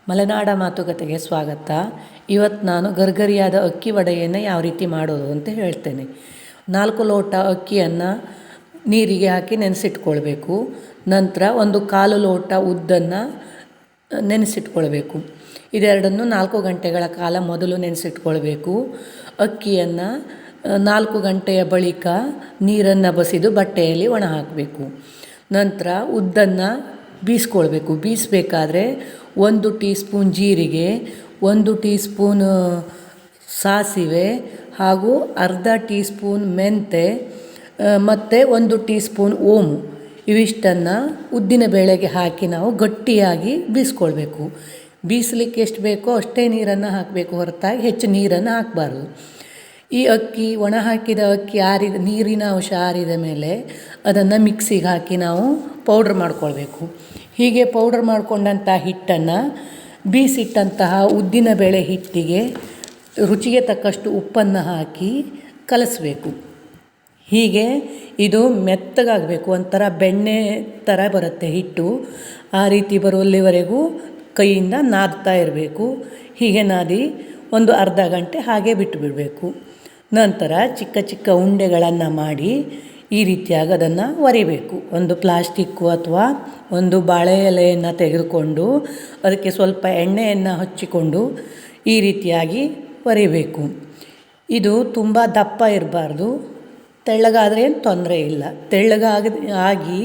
ಮಲೆನಾಡ ಮಾತುಕತೆಗೆ ಸ್ವಾಗತ. ಇವತ್ತು ನಾನು ಗರ್ಗರಿಯಾದ ಅಕ್ಕಿ ವಡೆಯನ್ನು ಯಾವ ರೀತಿ ಮಾಡೋದು ಅಂತ ಹೇಳ್ತೇನೆ. 4 ಲೋಟ ಅಕ್ಕಿಯನ್ನು ನೀರಿಗೆ ಹಾಕಿ ನೆನೆಸಿಟ್ಕೊಳ್ಬೇಕು. ನಂತರ 1/4 ಲೋಟ ಉದ್ದನ್ನು ನೆನೆಸಿಟ್ಕೊಳ್ಬೇಕು. ಇದೆರಡನ್ನು 4 ಗಂಟೆಗಳ ಕಾಲ ಮೊದಲು ನೆನೆಸಿಟ್ಕೊಳ್ಬೇಕು. ಅಕ್ಕಿಯನ್ನು 4 ಗಂಟೆಯ ಬಳಿಕ ನೀರನ್ನು ಬಸಿದು ಬಟ್ಟೆಯಲ್ಲಿ ಒಣ ಹಾಕಬೇಕು. ನಂತರ ಉದ್ದನ್ನು ಬೀಸ್ಕೊಳ್ಬೇಕು. ಬೀಸಬೇಕಾದ್ರೆ 1 ಟೀ ಸ್ಪೂನ್ ಜೀರಿಗೆ, 1 ಟೀ ಸ್ಪೂನ್ ಸಾಸಿವೆ ಹಾಗೂ ಅರ್ಧ ಟೀ ಸ್ಪೂನ್ ಮೆಂತೆ ಮತ್ತು 1 ಟೀ ಸ್ಪೂನ್ ಓಮು ಇವಿಷ್ಟನ್ನು ಉದ್ದಿನ ಬೇಳೆಗೆ ಹಾಕಿ ನಾವು ಗಟ್ಟಿಯಾಗಿ ಬೀಸ್ಕೊಳ್ಬೇಕು. ಬೀಸಲಿಕ್ಕೆ ಎಷ್ಟು ಬೇಕೋ ಅಷ್ಟೇ ನೀರನ್ನು ಹಾಕಬೇಕು, ಹೊರತಾಗಿ ಹೆಚ್ಚು ನೀರನ್ನು ಹಾಕಬಾರ್ದು. ಈ ಅಕ್ಕಿ ಒಣ ಹಾಕಿದ ಅಕ್ಕಿ ನೀರಿನ ಅಂಶ ಆರಿದ ಮೇಲೆ ಅದನ್ನು ಮಿಕ್ಸಿಗೆ ಹಾಕಿ ನಾವು ಪೌಡ್ರ್ ಮಾಡ್ಕೊಳ್ಬೇಕು. ಹೀಗೆ ಪೌಡ್ರ್ ಮಾಡಿಕೊಂಡಂಥ ಹಿಟ್ಟನ್ನು ಬೀಸಿಟ್ಟಂತಹ ಉದ್ದಿನ ಬೇಳೆ ಹಿಟ್ಟಿಗೆ ರುಚಿಗೆ ತಕ್ಕಷ್ಟು ಉಪ್ಪನ್ನು ಹಾಕಿ ಕಲಸಬೇಕು. ಹೀಗೆ ಇದು ಮೆತ್ತಗಾಗಬೇಕು, ಒಂಥರ ಬೆಣ್ಣೆ ಥರ ಬರುತ್ತೆ ಹಿಟ್ಟು. ಆ ರೀತಿ ಬರುವಲ್ಲಿವರೆಗೂ ಕೈಯಿಂದ ನಾದ್ತಾ ಇರಬೇಕು. ಹೀಗೆ ನಾದಿ ಒಂದು ಅರ್ಧ ಗಂಟೆ ಹಾಗೆ ಬಿಟ್ಟು ಬಿಡಬೇಕು. ನಂತರ ಚಿಕ್ಕ ಚಿಕ್ಕ ಉಂಡೆಗಳನ್ನು ಮಾಡಿ ಈ ರೀತಿಯಾಗಿ ಅದನ್ನು ಒರಿಬೇಕು. ಒಂದು ಪ್ಲಾಸ್ಟಿಕ್ಕು ಅಥವಾ ಒಂದು ಬಾಳೆ ಎಲೆಯನ್ನು ತೆಗೆದುಕೊಂಡು ಅದಕ್ಕೆ ಸ್ವಲ್ಪ ಎಣ್ಣೆಯನ್ನು ಹಚ್ಚಿಕೊಂಡು ಈ ರೀತಿಯಾಗಿ ಒರಿಬೇಕು. ಇದು ತುಂಬ ದಪ್ಪ ಇರಬಾರ್ದು, ತೆಳ್ಳಗಾದರೆ ಏನು ತೊಂದರೆ ಇಲ್ಲ. ಆಗಿ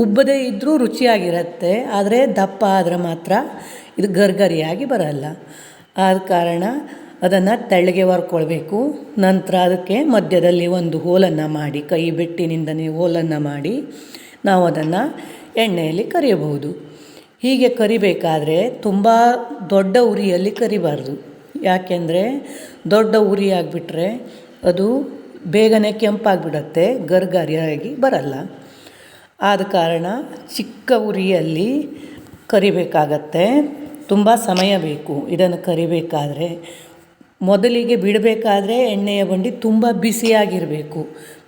ಉಬ್ಬದೇ ಇದ್ದರೂ ರುಚಿಯಾಗಿರುತ್ತೆ, ಆದರೆ ದಪ್ಪ ಆದರೆ ಮಾತ್ರ ಇದು ಗರ್ಗರಿಯಾಗಿ ಬರಲ್ಲ. ಆದ ಕಾರಣ ಅದನ್ನು ತೆಳ್ಳಗೆ ಹೊರ್ಕೊಳ್ಬೇಕು. ನಂತರ ಅದಕ್ಕೆ ಮಧ್ಯದಲ್ಲಿ ಒಂದು ಹೋಲನ್ನು ಮಾಡಿ, ಕೈ ಬೆಟ್ಟಿನಿಂದ ಹೋಲನ್ನು ಮಾಡಿ ನಾವು ಅದನ್ನು ಎಣ್ಣೆಯಲ್ಲಿ ಕರಿಯಬಹುದು. ಹೀಗೆ ಕರಿಬೇಕಾದ್ರೆ ತುಂಬ ದೊಡ್ಡ ಉರಿಯಲ್ಲಿ ಕರಿಬಾರ್ದು. ಯಾಕೆಂದರೆ ದೊಡ್ಡ ಉರಿ ಆಗಿಬಿಟ್ರೆ ಅದು ಬೇಗನೆ ಕೆಂಪಾಗಿಬಿಡತ್ತೆ, ಗರ್ಗರಿಯಾಗಿ ಬರಲ್ಲ. ಆದ ಕಾರಣ ಚಿಕ್ಕ ಉರಿಯಲ್ಲಿ ಕರಿಬೇಕಾಗತ್ತೆ. ತುಂಬ ಸಮಯ ಬೇಕು ಇದನ್ನು ಕರಿಬೇಕಾದ್ರೆ. ಮೊದಲಿಗೆ ಬಿಡಬೇಕಾದ್ರೆ ಎಣ್ಣೆಯ ಬಂಡಿ ತುಂಬ ಬಿಸಿಯಾಗಿರಬೇಕು.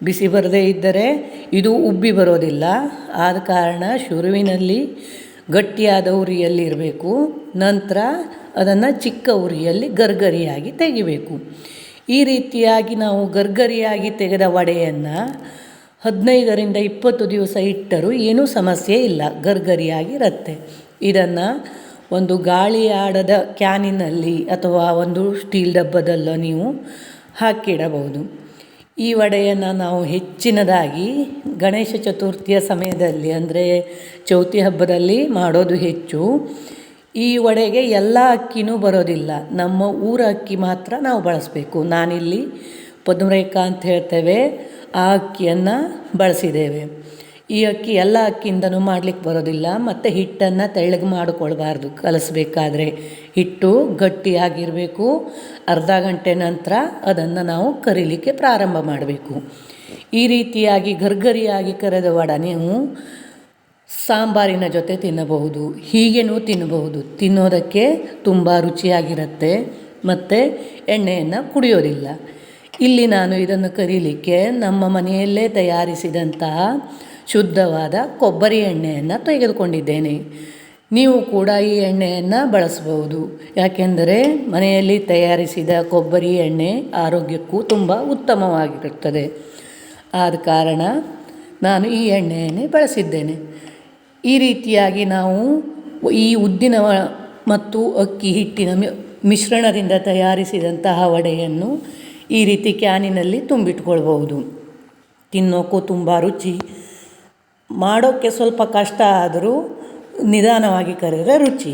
ಬಿಸಿ ಬರದೇ ಇದ್ದರೆ ಇದು ಉಬ್ಬಿ ಬರೋದಿಲ್ಲ. ಆದ ಕಾರಣ ಶುರುವಿನಲ್ಲಿ ಗಟ್ಟಿಯಾದ ಉರಿಯಲ್ಲಿ ಇರಬೇಕು. ನಂತರ ಅದನ್ನು ಚಿಕ್ಕ ಉರಿಯಲ್ಲಿ ಗರ್ಗರಿಯಾಗಿ ತೆಗಿಬೇಕು. ಈ ರೀತಿಯಾಗಿ ನಾವು ಗರ್ಗರಿಯಾಗಿ ತೆಗೆದ ವಡೆಯನ್ನು 15ರಿಂದ 20 ದಿವಸ ಇಟ್ಟರೂ ಏನೂ ಸಮಸ್ಯೆ ಇಲ್ಲ, ಗರ್ಗರಿಯಾಗಿರುತ್ತೆ. ಇದನ್ನು ಒಂದು ಗಾಳಿ ಆಡದ ಕ್ಯಾನಿನಲ್ಲಿ ಅಥವಾ ಒಂದು ಸ್ಟೀಲ್ ಡಬ್ಬದಲ್ಲೋ ನೀವು ಹಾಕಿಡಬಹುದು. ಈ ವಡೆಯನ್ನು ನಾವು ಹೆಚ್ಚಿನದಾಗಿ ಗಣೇಶ ಚತುರ್ಥಿಯ ಸಮಯದಲ್ಲಿ, ಅಂದರೆ ಚೌತಿ ಹಬ್ಬದಲ್ಲಿ ಮಾಡೋದು ಹೆಚ್ಚು. ಈ ವಡೆಗೆ ಎಲ್ಲ ಅಕ್ಕಿನೂ ಬರೋದಿಲ್ಲ, ನಮ್ಮ ಊರ ಅಕ್ಕಿ ಮಾತ್ರ ನಾವು ಬಳಸಬೇಕು. ನಾನಿಲ್ಲಿ ಪದ್ಮರೇಖಾ ಅಂತ ಹೇಳ್ತೇವೆ, ಆ ಅಕ್ಕಿಯನ್ನು ಬಳಸಿದ್ದೇವೆ. ಈ ಅಕ್ಕಿ ಎಲ್ಲ ಅಕ್ಕಿಯಿಂದನೂ ಮಾಡಲಿಕ್ಕೆ ಬರೋದಿಲ್ಲ. ಮತ್ತು ಹಿಟ್ಟನ್ನು ತೆಳ್ಳಗೆ ಮಾಡಿಕೊಳ್ಬಾರ್ದು. ಕಲಸಬೇಕಾದ್ರೆ ಹಿಟ್ಟು ಗಟ್ಟಿಯಾಗಿರಬೇಕು. ಅರ್ಧ ಗಂಟೆ ನಂತರ ಅದನ್ನು ನಾವು ಕರಿಲಿಕ್ಕೆ ಪ್ರಾರಂಭ ಮಾಡಬೇಕು. ಈ ರೀತಿಯಾಗಿ ಗರ್ಗರಿಯಾಗಿ ಕರೆದ ವಡೆ ನೀವು ಸಾಂಬಾರಿನ ಜೊತೆ ತಿನ್ನಬಹುದು, ಹೀಗೇನೂ ತಿನ್ನಬಹುದು. ತಿನ್ನೋದಕ್ಕೆ ತುಂಬ ರುಚಿಯಾಗಿರುತ್ತೆ ಮತ್ತು ಎಣ್ಣೆಯನ್ನು ಕುಡಿಯೋದಿಲ್ಲ. ಇಲ್ಲಿ ನಾನು ಇದನ್ನು ಕರೀಲಿಕ್ಕೆ ನಮ್ಮ ಮನೆಯಲ್ಲೇ ತಯಾರಿಸಿದಂತಹ ಶುದ್ಧವಾದ ಕೊಬ್ಬರಿ ಎಣ್ಣೆಯನ್ನು ತೆಗೆದುಕೊಂಡಿದ್ದೇನೆ. ನೀವು ಕೂಡ ಈ ಎಣ್ಣೆಯನ್ನು ಬಳಸಬಹುದು. ಯಾಕೆಂದರೆ ಮನೆಯಲ್ಲಿ ತಯಾರಿಸಿದ ಕೊಬ್ಬರಿ ಎಣ್ಣೆ ಆರೋಗ್ಯಕ್ಕೂ ತುಂಬ ಉತ್ತಮವಾಗಿರುತ್ತದೆ. ಆದ ಕಾರಣ ನಾನು ಈ ಎಣ್ಣೆಯನ್ನೇ ಬಳಸಿದ್ದೇನೆ. ಈ ರೀತಿಯಾಗಿ ನಾವು ಈ ಉದ್ದಿನ ಮತ್ತು ಅಕ್ಕಿ ಹಿಟ್ಟಿನ ಮಿಶ್ರಣದಿಂದ ತಯಾರಿಸಿದಂತಹ ವಡೆಯನ್ನು ಈ ರೀತಿ ಕ್ಯಾನಿನಲ್ಲಿ ತುಂಬಿಟ್ಕೊಳ್ಬಹುದು. ತಿನ್ನೋಕ್ಕೂ ತುಂಬ ರುಚಿ. ಮಾಡೋಕ್ಕೆ ಸ್ವಲ್ಪ ಕಷ್ಟ ಆದರೂ ನಿಧಾನವಾಗಿ ಕರೆದರೆ ರುಚಿ.